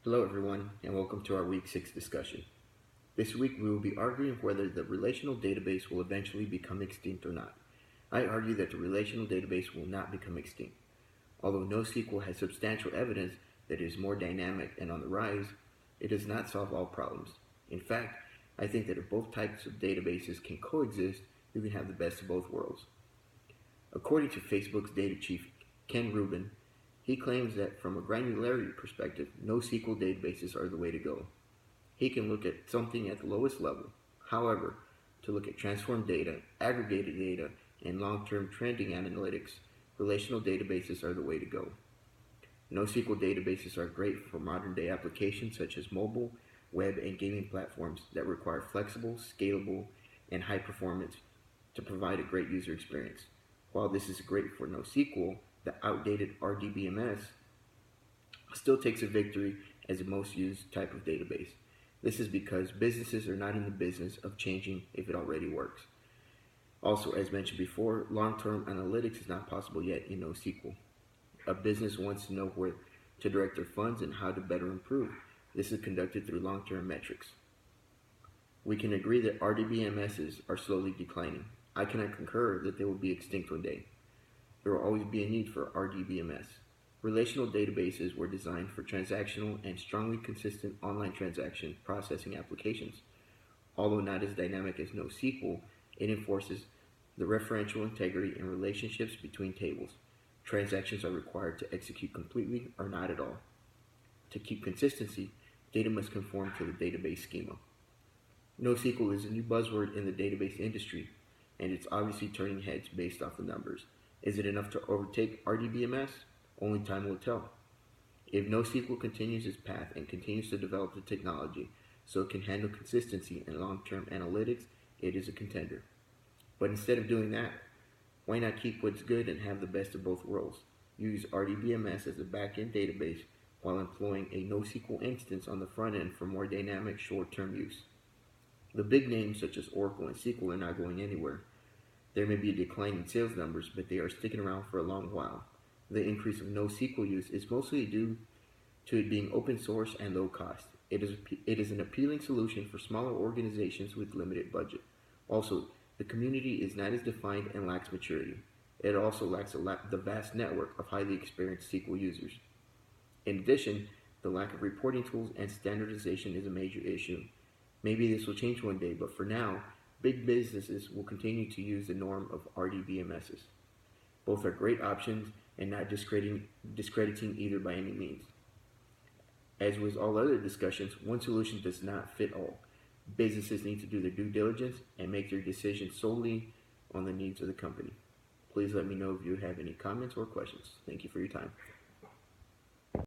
Hello everyone, and welcome to our Week 6 discussion. This week we will be arguing whether the relational database will eventually become extinct or not. I argue that the relational database will not become extinct. Although NoSQL has substantial evidence that it is more dynamic and on the rise, it does not solve all problems. In fact, I think that if both types of databases can coexist, we can have the best of both worlds. According to Facebook's data chief, Ken Rubin, he claims that from a granularity perspective, NoSQL databases are the way to go. He can look at something at the lowest level. However, to look at transformed data, aggregated data, and long-term trending analytics, relational databases are the way to go. NoSQL databases are great for modern-day applications such as mobile, web, and gaming platforms that require flexible, scalable, and high performance to provide a great user experience. While this is great for NoSQL, the outdated RDBMS still takes a victory as the most used type of database. This is because businesses are not in the business of changing if it already works. Also, as mentioned before, long-term analytics is not possible yet in NoSQL. A business wants to know where to direct their funds and how to better improve. This is conducted through long-term metrics. We can agree that RDBMSs are slowly declining. I cannot concur that they will be extinct one day. There will always be a need for RDBMS. Relational databases were designed for transactional and strongly consistent online transaction processing applications. Although not as dynamic as NoSQL, it enforces the referential integrity and relationships between tables. Transactions are required to execute completely or not at all. To keep consistency, data must conform to the database schema. NoSQL is a new buzzword in the database industry, and it's obviously turning heads based off the numbers. Is it enough to overtake RDBMS? Only time will tell. If NoSQL continues its path and continues to develop the technology so it can handle consistency and long-term analytics, it is a contender. But instead of doing that, why not keep what's good and have the best of both worlds? Use RDBMS as a back-end database while employing a NoSQL instance on the front end for more dynamic short-term use. The big names such as Oracle and SQL are not going anywhere. There may be a decline in sales numbers, but they are sticking around for a long while. The increase of NoSQL use is mostly due to it being open source and low cost. It is an appealing solution for smaller organizations with limited budget. Also, the community is not as defined and lacks maturity. It also lacks the vast network of highly experienced SQL users. In addition, the lack of reporting tools and standardization is a major issue. Maybe this will change one day, but for now, big businesses will continue to use the norm of RDBMSs. Both are great options and not discrediting either by any means. As with all other discussions, one solution does not fit all. Businesses need to do their due diligence and make their decisions solely on the needs of the company. Please let me know if you have any comments or questions. Thank you for your time.